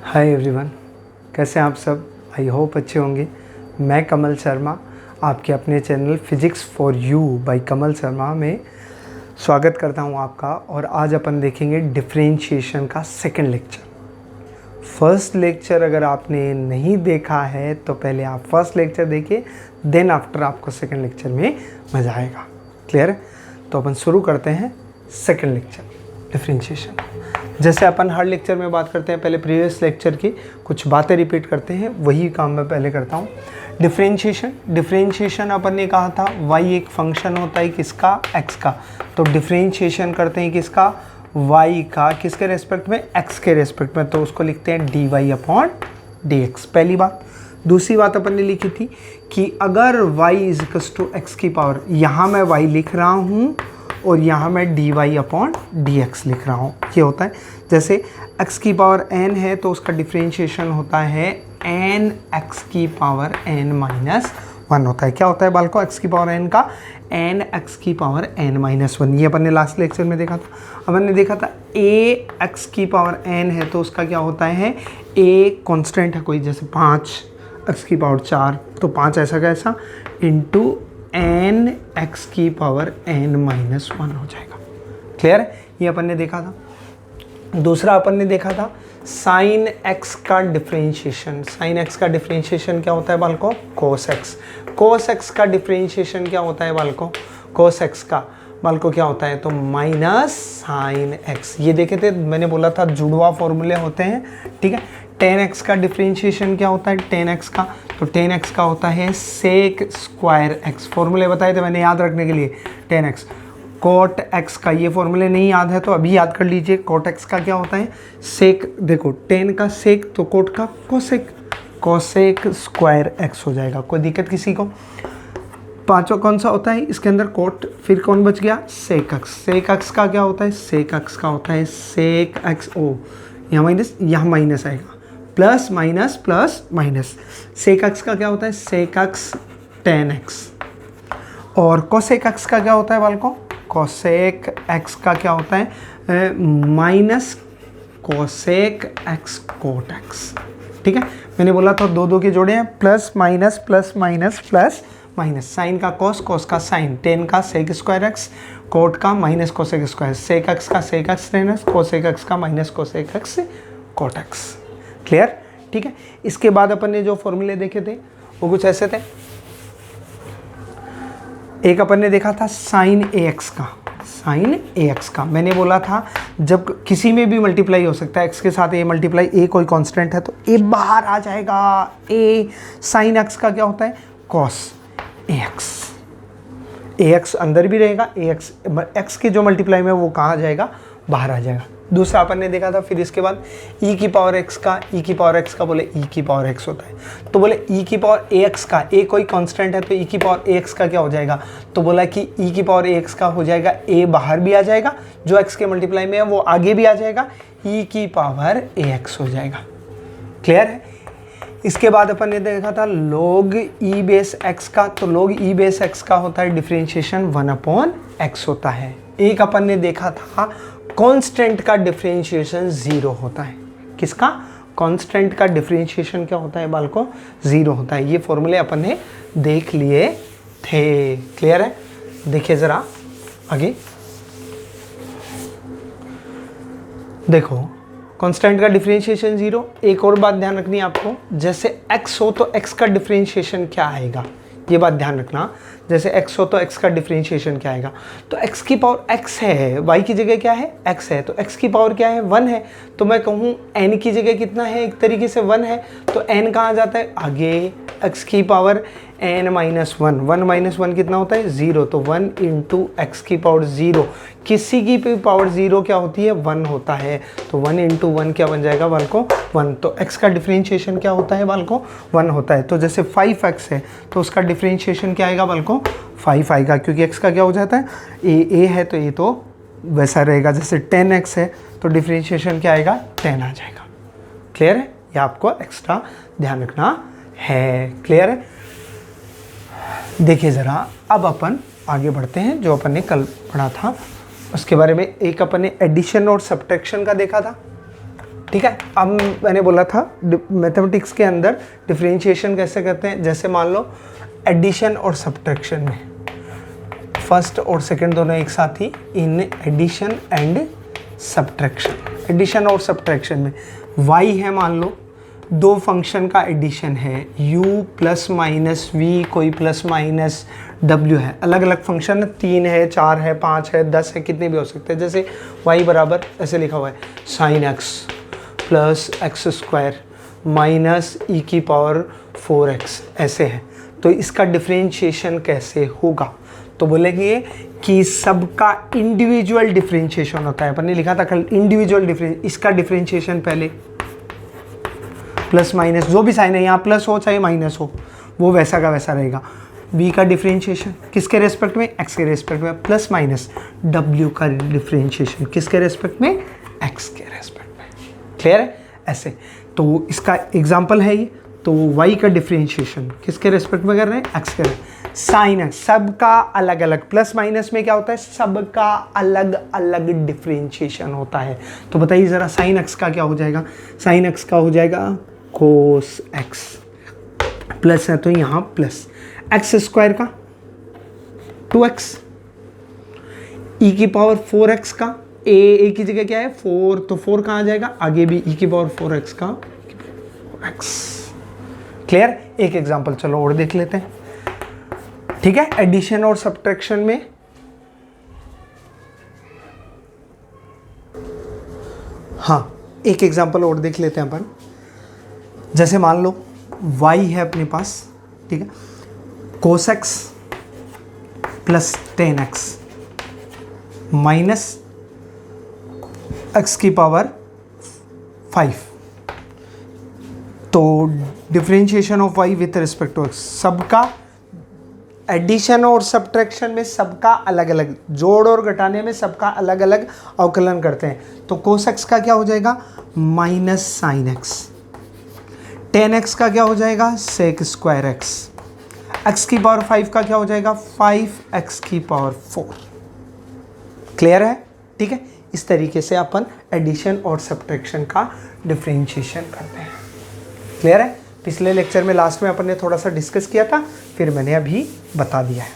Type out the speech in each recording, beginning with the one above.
Hi everyone, कैसे हैं आप सब। आई होप अच्छे होंगे। मैं कमल शर्मा आपके अपने channel physics for you by Kamal Sharma में स्वागत करता हूं आपका। और आज अपन देखेंगे डिफरेंशिएशन का सेकंड लेक्चर। फर्स्ट लेक्चर अगर आपने नहीं देखा है तो पहले आप फर्स्ट लेक्चर देखिए, देन आफ्टर आपको सेकंड लेक्चर में मज़ा आएगा। क्लियर है? तो अपन शुरू करते हैं सेकंड लेक्चर डिफरेंशिएशन। जैसे अपन हर लेक्चर में बात करते हैं, पहले प्रीवियस लेक्चर की कुछ बातें रिपीट करते हैं, वही काम मैं पहले करता हूँ। डिफरेंशिएशन अपन ने कहा था y एक फंक्शन होता है किसका, x का। तो डिफरेंशिएशन करते हैं किसका, y का, किसके रेस्पेक्ट में, x के रेस्पेक्ट में। तो उसको लिखते हैं dy/dx, पहली बात। दूसरी बात अपन ने लिखी थी कि अगर y = x की पावर, यहाँ मैं y लिख रहा हूँ और यहाँ मैं dy/dx लिख रहा हूँ, ये होता है। जैसे x की पावर n है तो उसका डिफरेंशिएशन होता है n x की पावर n-1 होता है। क्या होता है बालको, x की पावर n का n x की पावर n-1। ये अपन ने लास्ट लेक्चर में देखा था। अपन ने देखा था a x की पावर n है तो उसका क्या होता है, a कांस्टेंट है कोई, जैसे 5 x की पावर 4, तो 5 ऐसा कैसा इंटू n x की पावर n-1 हो जाएगा। क्लियर है? ये अपन ने देखा था। दूसरा अपन ने देखा था साइन x का डिफरेंशिएशन। साइन x का डिफरेंशिएशन क्या होता है बालको, कोस x। कोस x का डिफरेंशिएशन क्या होता है बालको, कोस x का बालको क्या होता है, तो माइनस साइन x। ये देखे थे, मैंने बोला था जुड़वा फॉर्मूले होते हैं, ठीक है। tan x का डिफरेंशिएशन क्या होता है, tan x का, तो tan x का होता है सेक स्क्वायर x। फॉर्मूले बताए थे मैंने याद रखने के लिए, tan x। कोट x का ये फॉर्मूले नहीं याद है तो अभी याद कर लीजिए। कोट x का क्या होता है, सेक, देखो tan का सेक तो कोट का कोसेक, कोसेक स्क्वायर x हो जाएगा। कोई दिक्कत किसी को? पांचवा कौन सा होता है इसके अंदर, कोट, फिर कौन बच गया, सेक x। सेक x का क्या होता है, सेक x का होता है सेक x, ओ यहाँ माइनस आएगा, प्लस माइनस। सेक x का क्या होता है, सेक x tan x। और कोसेक x का क्या होता है बालको, कोसेक x का क्या होता है, minus cosec x cot x। ठीक है, मैंने बोला था दो के जोड़े हैं, प्लस माइनस। साइन का कोस, कोस का साइन, टेन का सेक स्क्वायर x, कोट का minus cosec square, sec x का sec x tan x, cosec x का minus cosec x cot x। Clear? ठीक है। इसके बाद अपन ने जो फॉर्मूले देखे थे वो कुछ ऐसे थे। एक अपन ने देखा था साइन ax का। मैंने बोला था जब किसी में भी मल्टीप्लाई हो सकता है, x के साथ a मल्टीप्लाई, a कोई कांस्टेंट है तो a बाहर आ जाएगा। a साइन x का क्या होता है, cos ax अंदर भी रहेगा, x के जो मल्टीप्लाई में वो कहाँ आ जाएगा, बाहर आ जाएगा। दूसरा अपन ने देखा था, फिर इसके बाद e की पावर x का बोले e की पावर x होता है, तो बोले e की पावर ax का, a कोई कांस्टेंट है तो e की पावर ax का क्या हो जाएगा, तो बोला कि e की पावर ax का हो जाएगा, a बाहर भी आ जाएगा, जो x के मल्टीप्लाई में है वो आगे भी आ जाएगा, e की पावर ax हो जाएगा। क्लियर है? इसके बाद अपन ने देखा था log e बेस x का, तो log e बेस x का होता है डिफरेंशिएशन 1/x होता है। एक अपन ने देखा था कांस्टेंट का डिफरेंशिएशन 0 होता है। किसका? कांस्टेंट का डिफरेंशिएशन क्या होता है बालको, 0 होता है। ये फॉर्मूले अपन ने देख लिए थे। क्लियर है? देखिए जरा आगे देखो, कांस्टेंट का डिफरेंशिएशन 0। एक और बात ध्यान रखनी है आपको, जैसे x हो तो x का डिफरेंशिएशन क्या आएगा, ये बात ध्यान रखना। जैसे x हो तो x का डिफरेंशिएशन क्या आएगा, तो x की पावर x है, y की जगह क्या है, x है, तो x की पावर क्या है, 1 है, तो मैं कहूँ n की जगह कितना है, एक तरीके से 1 है, तो n कहाँ जाता है, आगे, x की पावर n-1, 1 - 1 कितना होता है, 0, तो 1 इंटू x की पावर 0, किसी की भी पावर 0 क्या होती है, 1 होता है, तो 1 इंटू 1 क्या बन जाएगा बालको, 1। तो x का डिफरेंशिएशन क्या होता है बालको, 1 होता है। तो जैसे 5x है तो उसका डिफरेंशिएशन क्या आएगा बालको, 5 आएगा, क्योंकि x का क्या हो जाता है, a है तो a तो वैसा रहेगा। जैसे 10x है तो डिफरेंशिएशन क्या आएगा, 10 आ जाएगा। क्लियर है? ये आपको एक्स्ट्रा ध्यान रखना है। क्लियर है? देखिए ज़रा, अब अपन आगे बढ़ते हैं। जो अपन ने कल पढ़ा था उसके बारे में, एक अपन ने एडिशन और सब्ट्रैक्शन का देखा था। ठीक है। अब मैंने बोला था मैथमेटिक्स के अंदर डिफरेंशिएशन कैसे करते हैं, जैसे मान लो एडिशन और सब्ट्रैक्शन में, फर्स्ट और सेकंड दोनों एक साथ ही, in addition and subtraction, addition और सब्ट्रैक्शन में y है, मान लो दो फंक्शन का एडिशन है, u प्लस माइनस v, कोई प्लस माइनस w है, अलग अलग फंक्शन, 3 है, 4 है, 5 है, 10 है, कितने भी हो सकते हैं। जैसे y बराबर ऐसे लिखा हुआ है sin x plus x square minus e की पावर 4x, ऐसे है। तो इसका डिफरेंशिएशन कैसे होगा, तो बोलेंगे कि सबका इंडिविजुअल डिफरेंशिएशन होता है। अपन ने लिखा था कल इंडिविजुअल डिफरेंस, इसका डिफरेंशिएशन पहले प्लस माइनस, जो भी साइन है यहाँ प्लस हो चाहे माइनस हो, वो वैसा का वैसा रहेगा। v का डिफरेंशिएशन किसके रेस्पेक्ट में, x के रेस्पेक्ट में, प्लस माइनस w का डिफरेंशिएशन किसके रेस्पेक्ट में, x के रेस्पेक्ट में। क्लियर है ऐसे। तो इसका एग्जांपल है ये, तो y का डिफरेंशिएशन किसके रेस्पेक्ट में कर रहे हैं, x के। साइन x सबका अलग अलग, प्लस माइनस में क्या होता है, सबका अलग अलग डिफरेंशिएशन होता है। तो बताइए ज़रा साइन x का क्या हो जाएगा, साइन x का हो जाएगा कोस x, प्लस है तो यहाँ प्लस एक्स स्क्वायर का 2x, e की पावर 4x का, a की जगह क्या है 4, तो 4 कहाँ आ जाएगा, आगे भी e की पावर 4x का x। क्लियर। एक एग्जांपल चलो और देख लेते हैं, ठीक है। एडिशन और सब्ट्रैक्शन में हाँ, एक एग्जांपल और देख लेते हैं अपन। जैसे मान लो y है अपने पास, ठीक है, cos x plus 10x minus x की पावर 5। तो differentiation of y with respect to x, सबका एडिशन और सब्ट्रैक्शन में सबका अलग अलग, जोड़ और घटाने में सबका अलग अलग अवकलन करते हैं। तो cos x का क्या हो जाएगा, माइनस साइन x, 10x का क्या हो जाएगा, सेक स्क्वायर x, x की पावर 5 का क्या हो जाएगा, 5x की पावर 4। क्लियर है, ठीक है। इस तरीके से अपन एडिशन और सब्ट्रैक्शन का डिफरेंशिएशन करते हैं। क्लियर है। पिछले लेक्चर में लास्ट में अपन ने थोड़ा सा डिस्कस किया था, फिर मैंने अभी बता दिया है।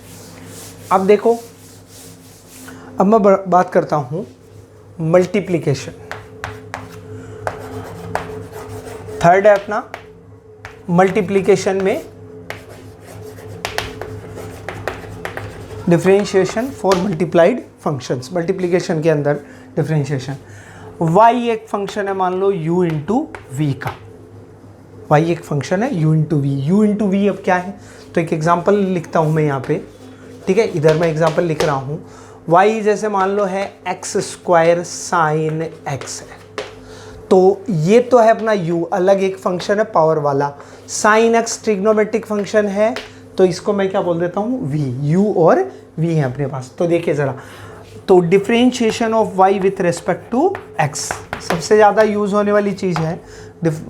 अब देखो, अब मैं बात करता हूँ मल्टीप्लिकेशन। थर्ड है अपना मल्टीप्लिकेशन में differentiation for multiplied functions. Multiplication के अंदर डिफरेंशिएशन, y एक फंक्शन है मान लो u इंटू वी का, y एक फंक्शन है u इंटू वी। अब क्या है, तो एक एग्जांपल लिखता हूँ मैं यहाँ पे, ठीक है। इधर मैं एग्जांपल लिख रहा हूँ, y जैसे मान लो है एक्स स्क्वायर साइन x है, तो ये तो है अपना u, अलग एक फंक्शन है पावर वाला। साइन x ट्रिग्नोमेट्रिक फंक्शन है, तो इसको मैं क्या बोल देता हूँ v, u और v है अपने पास। तो देखिए ज़रा, तो differentiation of y with respect to x सबसे ज़्यादा यूज़ होने वाली चीज़ है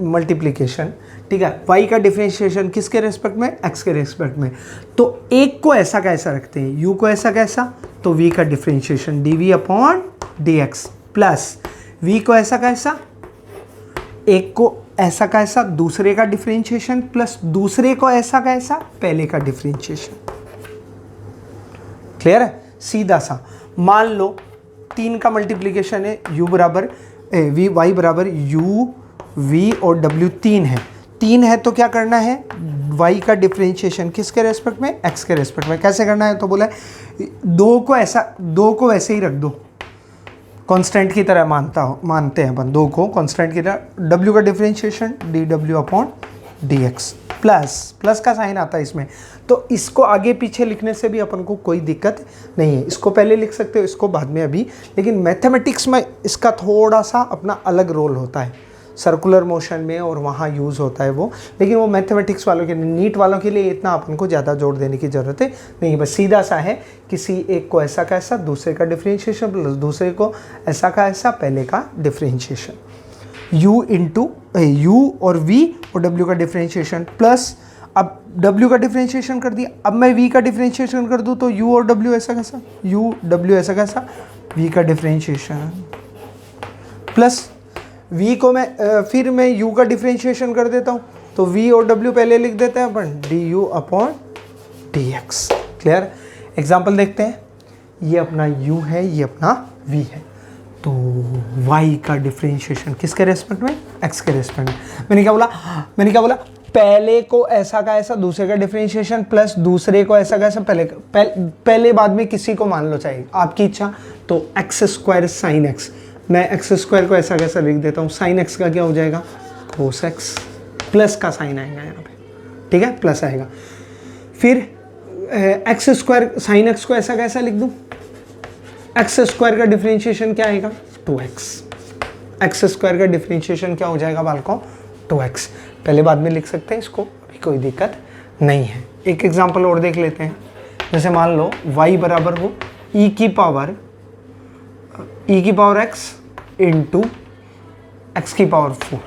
मल्टीप्लिकेशन, ठीक है। y का डिफरेंशिएशन किसके रेस्पेक्ट में, x के रेस्पेक्ट में। तो एक को ऐसा कैसा रखते हैं, u को ऐसा कैसा, तो v का differentiation dv upon dx, plus v को ऐसा कैसा, एक को ऐसा कैसा, दूसरे का डिफरेंशिएशन, प्लस दूसरे को ऐसा कैसा, पहले का डिफरेंशिएशन। क्लियर है, सीधा सा। मान लो 3 का मल्टीप्लिकेशन है, u बराबर v, y बराबर u v और w 3 है। 3 है तो क्या करना है, y का डिफरेंशिएशन किसके रेस्पेक्ट में, x के रेस्पेक्ट में। कैसे करना है, तो बोला दो को वैसे ही रख दो, कांस्टेंट की तरह मानते हैं अपन, दो को कांस्टेंट की तरह। w का differentiation dw upon dx, plus का साइन आता है इसमें, तो इसको आगे पीछे लिखने से भी अपन को कोई दिक्कत नहीं है। इसको पहले लिख सकते हो, इसको बाद में अभी। लेकिन मैथमेटिक्स में इसका थोड़ा सा अपना अलग रोल होता है, सर्कुलर मोशन में, और वहाँ यूज़ होता है वो। लेकिन वो मैथमेटिक्स वालों के लिए, नीट वालों के लिए इतना अपन को ज़्यादा जोड़ देने की ज़रूरत है नहीं, बस सीधा सा है, किसी एक को ऐसा का ऐसा, दूसरे का डिफरेंशिएशन, प्लस दूसरे को ऐसा का ऐसा, पहले का डिफरेंशिएशन। u इंटू u और v और w का डिफरेंशिएशन, प्लस अब w का डिफरेंशिएशन कर दिया, अब मैं v का डिफरेंशिएशन कर दूँ तो u और w ऐसा कैसा, u w ऐसा कैसा, v का डिफरेंशिएशन, प्लस v को मैं फिर मैं u का डिफ्रेंशिएशन कर देता हूँ, तो v और w पहले लिख देते हैं अपन, du upon dx। Clear? Example देखते हैं, ये अपना u है, ये अपना v है, तो y का डिफ्रेंशिएशन किसके रेस्पेक्ट में? x के रेस्पेक्ट में। मैंने क्या बोला? पहले को ऐसा का ऐसा, दूसरे का डिफ्रेंशिएशन प्लस दूसरे को ऐसा का ऐसा, पहले बाद में किसी को मान लो चाहिए, आपकी इच्छा। तो एक्स स्क्वायर साइन एक्स, मैं एक्स स्क्वायर को ऐसा कैसा लिख देता हूँ, साइन एक्स का क्या हो जाएगा? कोस एक्स, प्लस का साइन आएगा यहाँ पे, ठीक है, प्लस आएगा। फिर एक्स स्क्वायर साइन एक्स को ऐसा कैसा लिख दूँ, एक्स स्क्वायर का डिफ्रेंशिएशन क्या आएगा? 2x। एक्स स्क्वायर का डिफ्रेंशिएशन क्या हो जाएगा बालकों? 2x। पहले बाद में लिख सकते हैं इसको, अभी कोई दिक्कत नहीं है। एक एग्जांपल और देख लेते हैं, जैसे मान लो y बराबर हो e की पावर x इंटू एक्स की पावर 4,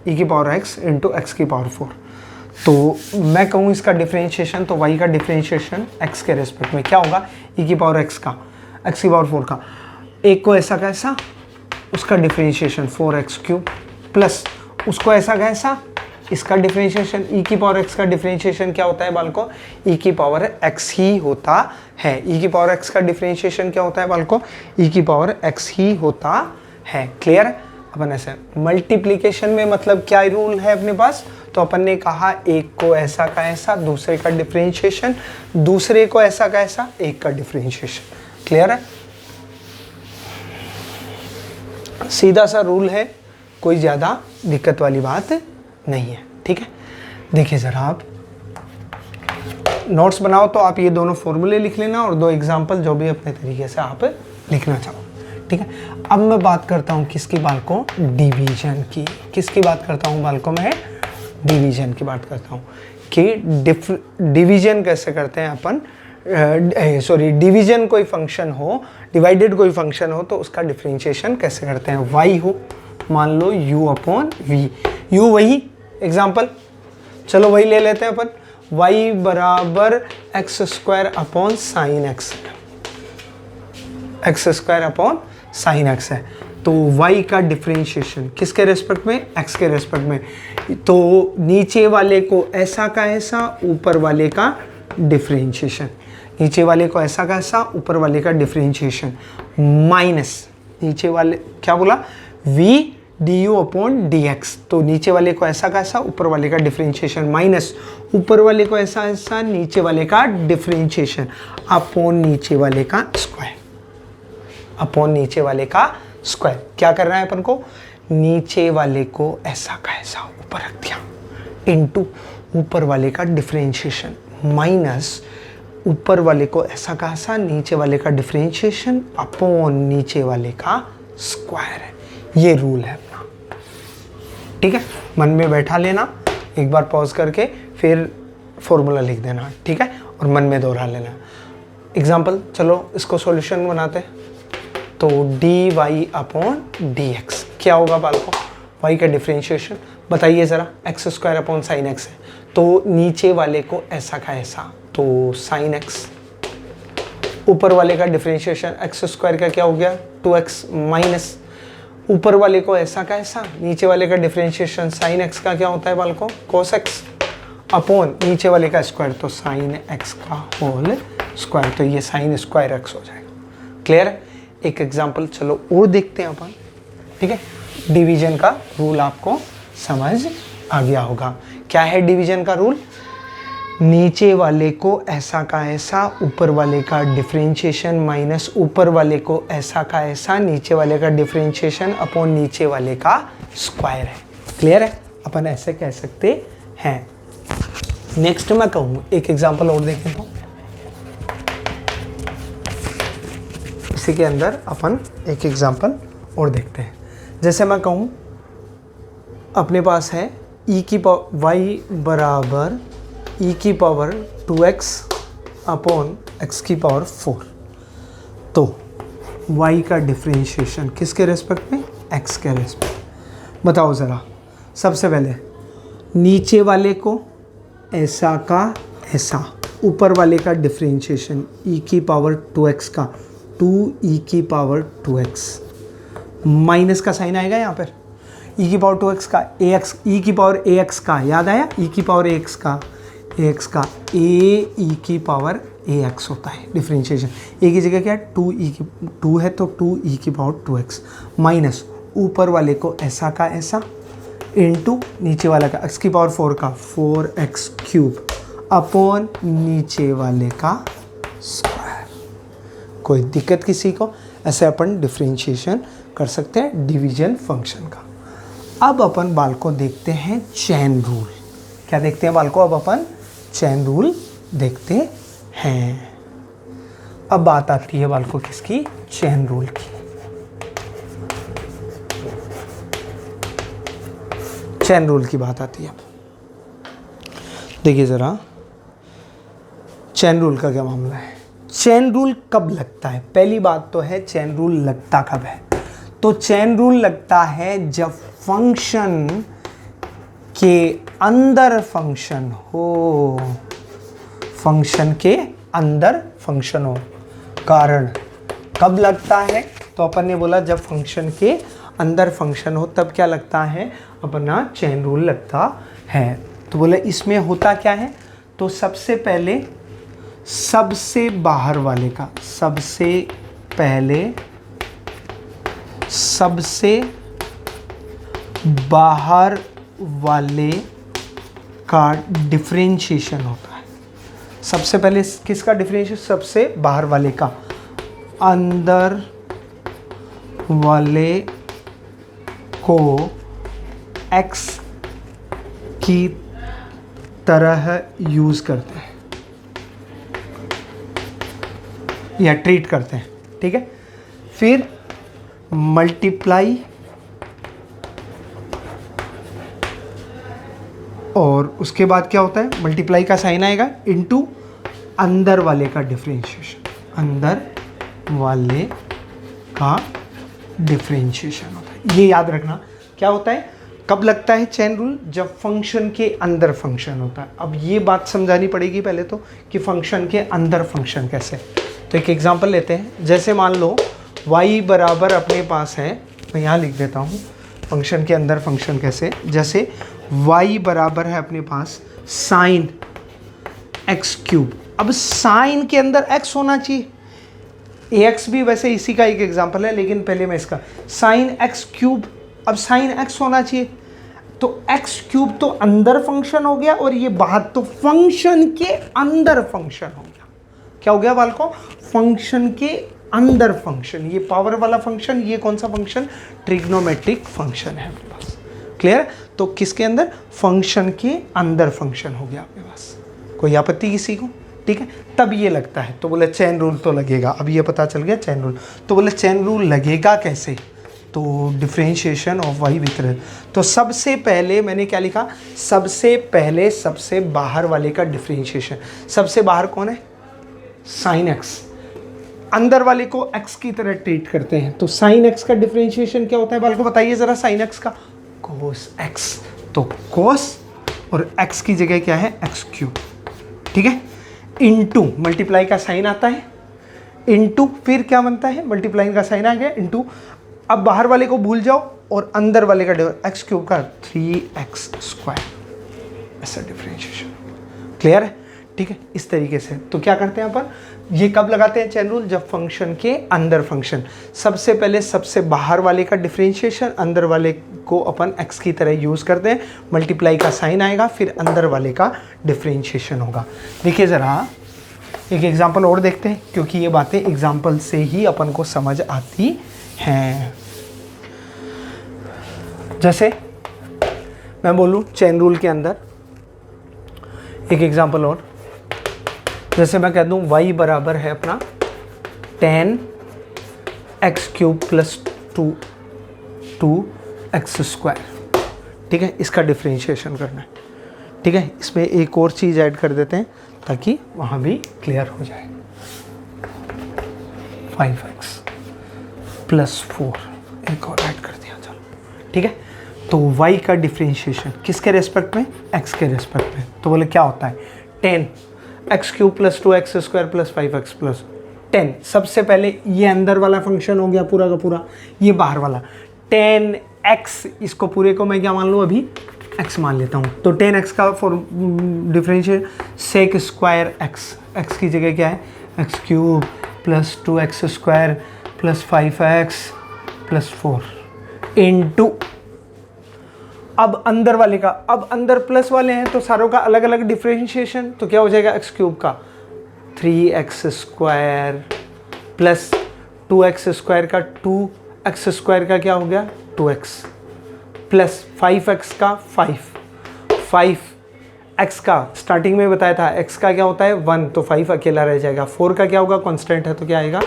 e की पावर x इंटू एक्स की पावर 4। तो मैं कहूँ इसका डिफ्रेंशिएशन, तो y का डिफ्रेंशिएशन x के रेस्पेक्ट में क्या होगा? e की पावर x का, x की पावर 4 का, एक को ऐसा कैसा, उसका डिफ्रेंशिएशन 4x क्यूब, प्लस उसको ऐसा कैसा, इसका डिफरेंशिएशन e की पावर x का डिफरेंशिएशन क्या होता है बालकों? e की पावर x ही होता है। e की पावर x का डिफरेंशिएशन क्या होता है बालकों? e की पावर x ही होता है। क्लियर? अपन ऐसे मल्टीप्लिकेशन में मतलब क्या रूल है अपने पास? तो अपन ने कहा एक को ऐसा का ऐसा, दूसरे का डिफरेंशिएशन, दूसरे को ऐसा का ऐसा, एक का डिफरेंशिएशन। क्लियर है? सीधा सा रूल है, कोई ज़्यादा दिक्कत वाली बात नहीं है। ठीक है, देखिए ज़रा, आप नोट्स बनाओ तो आप ये दोनों फॉर्मूले लिख लेना और दो एग्जांपल जो भी अपने तरीके से आप लिखना चाहो। ठीक है, अब मैं बात करता हूँ किसकी बालकों? डिवीजन की। किसकी बात करता हूँ बालकों? में डिवीजन की बात करता हूँ कि डिवीजन कैसे करते हैं अपन। डिवीजन कोई फंक्शन हो, डिवाइडेड कोई फंक्शन हो, तो उसका डिफरेंशिएशन कैसे करते हैं। y हो, मान लो u अपॉन v, u वही एग्जाम्पल, चलो वही ले लेते हैं अपन, y बराबर x square upon sine x, x square upon sine x है। तो y का डिफरेंशिएशन किसके रेस्पेक्ट में? x के रेस्पेक्ट में। तो नीचे वाले को ऐसा का ऐसा, ऊपर वाले का डिफरेंशिएशन, नीचे वाले को ऐसा का ऐसा, ऊपर वाले का डिफरेंशिएशन, माइनस नीचे वाले क्या बोला? v du upon dx। तो नीचे वाले को ऐसा का ऐसा, ऊपर वाले का डिफरेंशिएशन, माइनस ऊपर वाले को ऐसा ऐसा, नीचे वाले का डिफरेंशिएशन, अपॉन नीचे वाले का स्क्वायर, अपॉन नीचे वाले का स्क्वायर। क्या करना है अपन को? नीचे वाले को ऐसा का ऐसा ऊपर रख दिया, इनटू ऊपर वाले का डिफरेंशिएशन, माइनस ऊपर वाले को ऐसा का ऐसा, नीचे वाले का डिफरेंशिएशन, अपॉन नीचे वाले का स्क्वायर है। ये रूल है अपना। ठीक है, मन में बैठा लेना, एक बार पॉज करके फिर फॉर्मूला लिख देना। ठीक है, और मन में दोहरा लेना। एग्जाम्पल, चलो इसको सॉल्यूशन बनाते हैं। तो dy अपॉन dx क्या होगा बालकों? y का डिफरेंशिएशन बताइए ज़रा, x square upon sine x है, तो नीचे वाले को ऐसा का ऐसा, तो साइन एक्स, ऊपर वाले का डिफरेंशिएशन एक्स स्क्वायर का क्या हो गया? 2x, माइनस ऊपर वाले को ऐसा का ऐसा, नीचे वाले का डिफरेंशिएशन साइन एक्स का क्या होता है बालकों? कोस एक्स, अपॉन नीचे वाले का स्क्वायर, तो साइन एक्स का होल स्क्वायर, तो ये साइन स्क्वायर एक्स हो जाएगा। क्लियर है? एक एग्जाम्पल चलो और देखते हैं अपन। ठीक है, डिवीजन का रूल आपको समझ आ गया होगा। क्या है डिवीजन का रूल? नीचे वाले को ऐसा का ऐसा, ऊपर वाले का डिफरेंशिएशन, माइनस ऊपर वाले को ऐसा का ऐसा, नीचे वाले का डिफरेंशिएशन, अपॉन नीचे वाले का स्क्वायर है। क्लियर है? अपन ऐसे कह सकते हैं। नेक्स्ट मैं कहूँ एक एग्जांपल और देखें तो इसी के अंदर अपन एक एग्जांपल और देखते हैं। जैसे मैं कहूँ अपने पास है e की पावर y बराबर e की पावर 2x अपॉन x की पावर 4। तो y का डिफरेंशिएशन किसके रेस्पेक्ट में? x के रेस्पेक्ट। बताओ ज़रा, सबसे पहले नीचे वाले को ऐसा का ऐसा, ऊपर वाले का डिफरेंशिएशन e की पावर 2x का 2e की पावर 2x, माइनस का साइन आएगा यहाँ पर। ई की पावर 2x का ए एक्स, ई की पावर ए एक्स का, याद आया, ई की पावर ए एक्स का ए ई की पावर ए एक्स होता है डिफ्रेंशिएशन। ए की जगह क्या है, 2 है तो 2 ई की पावर 2x माइनस ऊपर वाले को ऐसा का ऐसा इंटू नीचे वाला का x की पावर 4 का 4x क्यूब अपॉन नीचे वाले का स्क्वायर। कोई दिक्कत किसी को? ऐसे अपन डिफ्रेंशिएशन कर सकते हैं डिवीजन फंक्शन का। अब अपन बाल को देखते हैं चेन रूल। क्या देखते हैं बाल को? अब अपन चेन रूल देखते हैं। अब बात आती है बाल को किसकी? चेन रूल की। चेन रूल की बात आती है। देखिए ज़रा चेन रूल का क्या मामला है। चेन रूल कब लगता है? पहली बात तो है चेन रूल लगता कब है। तो चेन रूल लगता है जब फंक्शन के अंदर फंक्शन हो, फंक्शन के अंदर फंक्शन हो। कारण कब लगता है? तो अपन ने बोला जब फंक्शन के अंदर फंक्शन हो तब क्या लगता है? अपना चेन रूल लगता है। तो बोले इसमें होता क्या है? तो सबसे पहले सबसे बाहर वाले का, सबसे पहले सबसे बाहर वाले का डिफरेंशिएशन होता है। सबसे पहले किसका डिफरेंशिएशन? सबसे बाहर वाले का। अंदर वाले को x की तरह यूज करते हैं या ट्रीट करते हैं, ठीक है। फिर मल्टीप्लाई और उसके बाद क्या होता है? मल्टीप्लाई का साइन आएगा इनटू अंदर वाले का डिफरेंशिएशन, अंदर वाले का डिफरेंशिएशन होता है। ये याद रखना क्या होता है, कब लगता है चेन रूल? जब फंक्शन के अंदर फंक्शन होता है। अब ये बात समझानी पड़ेगी पहले तो कि फंक्शन के अंदर फंक्शन कैसे। तो एक एग्जांपल लेते हैं। जैसे मान लो y बराबर अपने पास है, मैं यहाँ लिख देता हूँ फंक्शन के अंदर फंक्शन कैसे। जैसे y बराबर है अपने पास साइन x क्यूब। अब साइन के अंदर x होना चाहिए। ax भी वैसे इसी का एक एग्जांपल है, लेकिन पहले मैं इसका साइन x क्यूब। अब साइन x होना चाहिए तो x क्यूब तो अंदर फंक्शन हो गया और ये बाहर, तो फंक्शन के अंदर फंक्शन हो गया। क्या हो गया बाल को? फंक्शन के अंदर फंक्शन। ये पावर वाला फंक्शन, ये कौन सा फंक्शन? ट्रिग्नोमेट्रिक फंक्शन है अपने पास। क्लियर? तो किसके अंदर? फंक्शन के अंदर फंक्शन हो गया आपके पास। कोई आपत्ति किसी को? ठीक है, तब ये लगता है। तो बोले चेन रूल तो लगेगा। अब ये पता चल गया चेन रूल। तो बोले चेन रूल लगेगा कैसे? तो डिफरेंशिएशन ऑफ वाई विथ, तो सबसे पहले मैंने क्या लिखा? सबसे पहले सबसे बाहर वाले का डिफरेंशिएशन। सबसे बाहर कौन है? Sine x. अंदर वाले को x की तरह ट्रीट करते हैं। तो साइन x का डिफरेंशिएशन क्या होता है बाल को बताइए ज़रा? साइन x का कोस x। तो कोस और x की जगह क्या है? x क्यूब, ठीक है। इनटू मल्टीप्लाई का साइन आता है, इनटू फिर क्या बनता है? मल्टीप्लाई का साइन आ गया इनटू। अब बाहर वाले को भूल जाओ और अंदर वाले का x क्यूब का 3x स्क्वायर, ऐसा डिफरेंशिएशन। क्लियर है? ठीक है, इस तरीके से। तो क्या करते हैं अपन? ये कब लगाते हैं चेन रूल? जब फंक्शन के अंदर फंक्शन। सबसे पहले सबसे बाहर वाले का डिफरेंशिएशन, अंदर वाले को अपन x की तरह यूज़ करते हैं। मल्टीप्लाई का साइन आएगा, फिर अंदर वाले का डिफरेंशिएशन होगा। देखिए ज़रा एक एग्जांपल और देखते हैं, क्योंकि ये बातें एग्जांपल से ही अपन को समझ आती हैं। जैसे मैं बोलूँ चेन रूल के अंदर एक एग्जांपल और, जैसे मैं कह दूं y बराबर है अपना 10x cube plus 2x square, ठीक है। इसका डिफरेंशिएशन करना है, ठीक है। इसमें एक और चीज़ ऐड कर देते हैं ताकि वहाँ भी क्लियर हो जाए। 5x प्लस 4 एक और ऐड कर दिया, चलो, ठीक है। तो y का डिफरेंशिएशन किसके रेस्पेक्ट में? x के रेस्पेक्ट में। तो बोले क्या होता है? 10x cube plus 2x square plus 5x plus 10। सबसे पहले ये अंदर वाला फंक्शन हो गया पूरा का पूरा, ये बाहर वाला 10 x, इसको पूरे को मैं क्या मान लूँ अभी, x मान लेता हूँ। तो 10x का for differentiate sec square x की जगह क्या है x cube plus 2x square plus 5x plus 4 into, अब अंदर वाले का, अब अंदर प्लस वाले हैं तो सारों का अलग अलग डिफरेंशिएशन, तो क्या हो जाएगा एक्स क्यूब का 3x square plus 2x square का 2x स्क्वायर का क्या हो गया 2x प्लस 5x का 5x का स्टार्टिंग में बताया था x का क्या होता है 1, तो 5 अकेला रह जाएगा, 4 का क्या होगा कांस्टेंट है तो क्या आएगा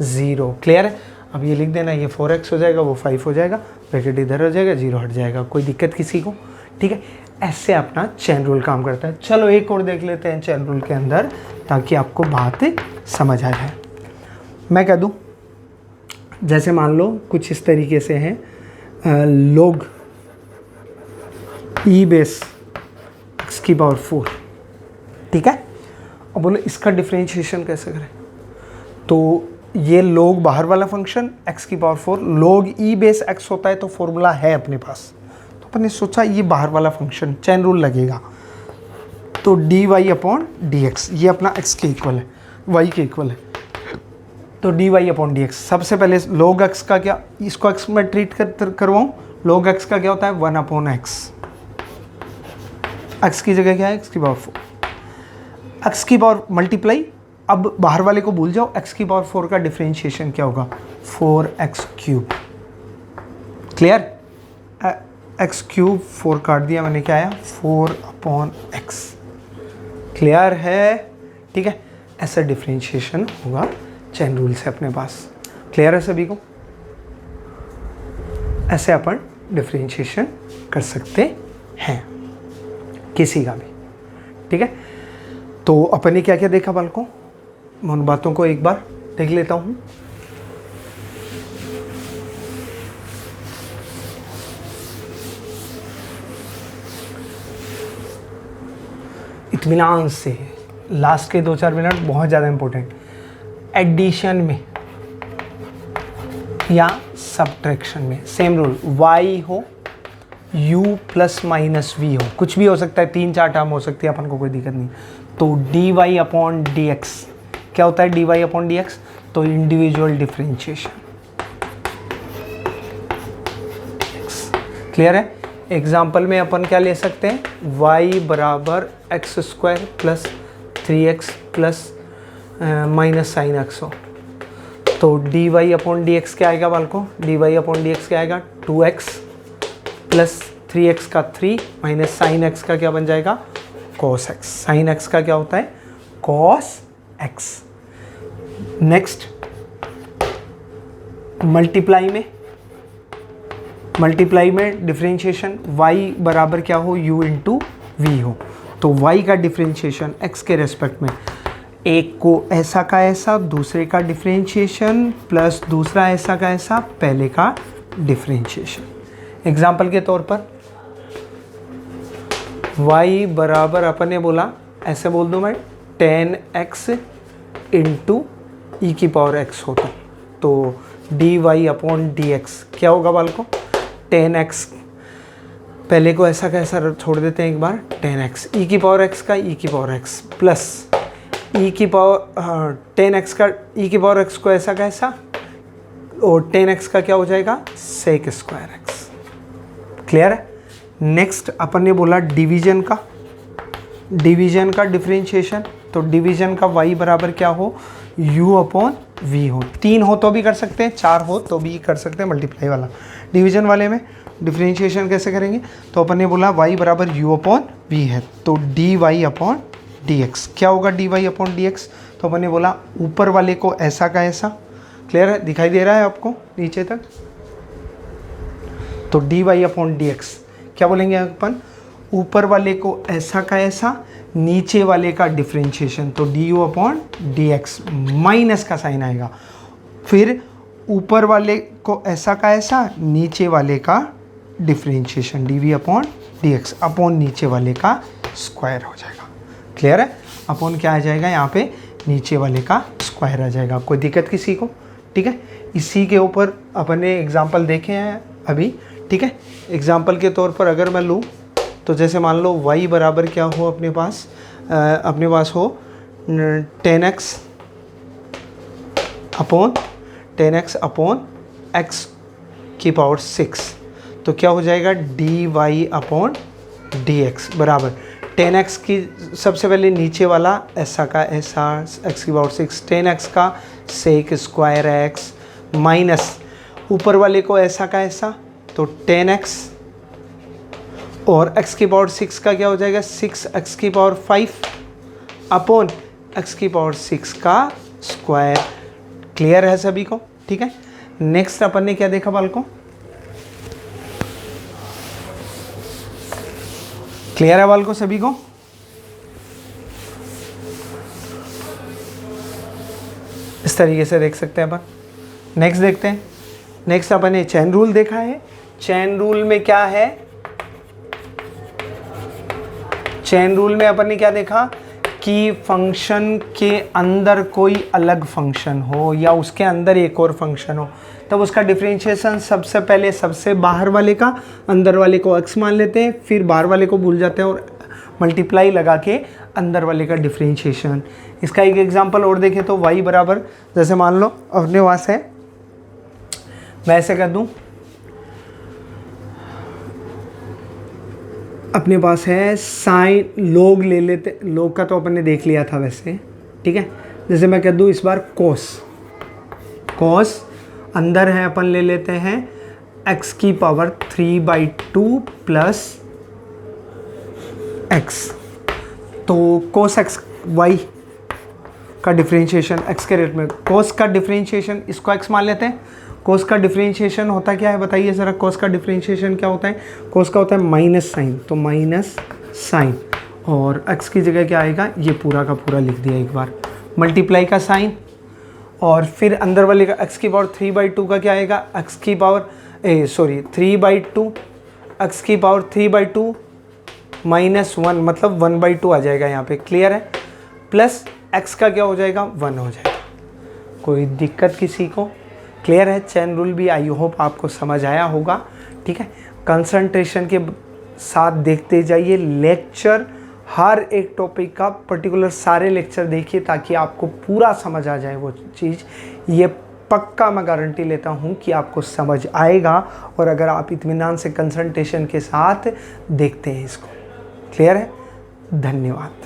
0। क्लियर है? अब ये लिख देना, ये 4x हो जाएगा, वो 5 हो जाएगा, ब्रैकेट इधर हो जाएगा, 0 हट जाएगा। कोई दिक्कत किसी को? ठीक है, ऐसे अपना चेन रूल काम करता है। चलो एक और देख लेते हैं चेन रूल के अंदर, ताकि आपको बात समझ आ जाए। मैं कह दूँ, जैसे मान लो कुछ इस तरीके से है, log e बेस x की पावर 4, ठीक है। अब बोलो इसका डिफरेंशिएशन कैसे करें, तो ये log बाहर वाला फंक्शन x की power 4 log e base x होता है, तो फॉर्मूला है अपने पास, तो अपन ने सोचा ये बाहर वाला फंक्शन चेन रूल लगेगा, तो dy अपॉन dx, ये अपना x के इक्वल है, y के इक्वल है, तो dy अपॉन dx। सबसे पहले log x का क्या, इसको x में ट्रीट करवाऊँ, log x का क्या होता है 1 अपॉन x की जगह क्या है x की पावर 4, x की पावर मल्टीप्लाई, अब बाहर वाले को भूल जाओ, x की पावर 4 का डिफरेंशिएशन क्या होगा 4x cube. Clear? x cube 4 काट दिया मैंने, क्या आया 4 अपॉन x। क्लियर है? ठीक है, ऐसा डिफरेंशिएशन होगा चेन रूल से अपने पास। क्लियर है सभी को? ऐसे अपन डिफरेंशिएशन कर सकते हैं किसी का भी। ठीक है, तो अपन ने क्या क्या देखा बालकों, मैं उन बातों को एक बार देख लेता हूं। इत्मीनान से, लास्ट के 2-4 मिनट बहुत ज़्यादा इंपॉर्टेंट। एडिशन में या सब्ट्रैक्शन में सेम रूल, y हो u प्लस माइनस वी हो, कुछ भी हो सकता है, 3-4 टर्म हो सकती है, अपन को कोई दिक्कत नहीं। तो dy अपॉन dx क्या होता है, dy अपॉन dx, तो इंडिविजुअल डिफरेंशिएशन। क्लियर है? एग्जाम्पल में अपन क्या ले सकते हैं, y बराबर x square plus 3x plus minus sine x हो, तो dy अपॉन dx क्या आएगा बालकों, dy अपॉन dx क्या आएगा 2x प्लस 3x का 3 माइनस साइन x का क्या बन जाएगा cos x। साइन x का क्या होता है cos x। नेक्स्ट मल्टीप्लाई में डिफरेंशिएशन y बराबर क्या हो u इंटू वी हो, तो y का डिफरेंशिएशन x के रेस्पेक्ट में, एक को ऐसा का ऐसा, दूसरे का डिफरेंशिएशन प्लस दूसरा ऐसा का ऐसा, पहले का डिफरेंशिएशन। एग्जाम्पल के तौर पर y बराबर अपन ने बोला, ऐसे बोल दूं मैं 10x इंटू ई की पावर x होता, तो dy अपॉन dx क्या होगा बालकों 10x, पहले को ऐसा का ऐसा छोड़ देते हैं एक बार, 10x ई की पावर x का ई की पावर x प्लस ई की पावर 10x का ई की पावर x को ऐसा का ऐसा, और 10x का क्या हो जाएगा सेक स्क्वायर x। क्लियर है? नेक्स्ट अपन ने बोला डिवीजन का डिफरेंशिएशन, तो डिवीजन का y बराबर क्या हो u अपॉन v हो, 3 हो तो भी कर सकते हैं, 4 हो तो भी कर सकते हैं, मल्टीप्लाई वाला। डिवीजन वाले में डिफरेंशिएशन कैसे करेंगे, तो अपन ने बोला y बराबर u अपॉन v है, तो dy अपॉन dx क्या होगा dy अपॉन dx, तो अपन ने बोला ऊपर वाले को ऐसा का ऐसा। क्लियर है? दिखाई दे रहा है आपको नीचे तक, तो dy अपॉन dx क्या बोलेंगे अपन, ऊपर वाले को ऐसा का ऐसा, नीचे वाले का डिफरेंशिएशन, तो du अपॉन dx, माइनस का साइन आएगा, फिर ऊपर वाले को ऐसा का ऐसा, नीचे वाले का differentiation dv upon dx upon नीचे वाले का स्क्वायर हो जाएगा। क्लियर है? अपॉन क्या आ जाएगा यहाँ पे, नीचे वाले का स्क्वायर आ जाएगा। कोई दिक्कत किसी को? ठीक है, इसी के ऊपर अपन ने एग्जाम्पल देखे हैं अभी, ठीक है। एग्जाम्पल के तौर पर अगर मैं लूँ तो जैसे मान लो y बराबर क्या हो अपने पास हो 10x अपॉन x की पावर 6, तो क्या हो जाएगा dy अपॉन dx बराबर 10x की सबसे पहले नीचे वाला ऐसा का ऐसा x की पावर 6 10x का सेक स्क्वायर x माइनस ऊपर वाले को ऐसा का ऐसा तो 10x और x की पावर 6 का क्या हो जाएगा 6x की पावर 5 अपॉन x की पावर 6 का स्क्वायर। क्लियर है सभी को? ठीक है। नेक्स्ट अपन ने क्या देखा बालकों? क्लियर है बालकों सभी को? इस तरीके से देख सकते हैं अपन। नेक्स्ट देखते हैं। नेक्स्ट अपन ने चेन रूल देखा है। चेन रूल में क्या है? चेन रूल में अपन ने क्या देखा कि फंक्शन के अंदर कोई अलग फंक्शन हो या उसके अंदर एक और फंक्शन हो, तब उसका डिफरेंशिएशन सबसे पहले सबसे बाहर वाले का अंदर वाले को x मान लेते हैं, फिर बाहर वाले को भूल जाते हैं और मल्टीप्लाई लगा के अंदर वाले का डिफरेंशिएशन। इसका एक एग्जांपल और देखें तो y बराबर जैसे मान लो अपने पास है, मैं ऐसे कर दूं, अपने पास है साइन लोग ले लेते, लोग का तो अपन ने देख लिया था वैसे, ठीक है। जैसे मैं कह दूँ इस बार कोस अंदर है अपन ले लेते हैं x की पावर 3/2 प्लस x, तो कोस x y का डिफरेंशिएशन x के रेट में, कोस का डिफरेंशिएशन इसको x मान लेते हैं। कोस का डिफरेंशिएशन होता क्या है बताइए ज़रा? कोस का डिफरेंशिएशन क्या होता है? कोस का होता है माइनस साइन, तो माइनस साइन और x की जगह क्या आएगा, ये पूरा का पूरा लिख दिया एक बार, मल्टीप्लाई का साइन और फिर अंदर वाले का x की पावर 3/2 का क्या आएगा, x की पावर 3/2 x की पावर 3/2 माइनस 1 मतलब 1/2 आ जाएगा यहाँ पे। क्लियर है? प्लस x का क्या हो जाएगा 1 हो जाएगा। कोई दिक्कत किसी को? क्लियर है? चेन रूल भी आई होप आपको समझ आया होगा। ठीक है। कंसंट्रेशन के साथ देखते जाइए लेक्चर, हर एक टॉपिक का पर्टिकुलर सारे लेक्चर देखिए ताकि आपको पूरा समझ आ जाए वो चीज़। ये पक्का मैं गारंटी लेता हूँ कि आपको समझ आएगा और अगर आप इत्मीनान से कंसंट्रेशन के साथ देखते हैं इसको। क्लियर है? धन्यवाद।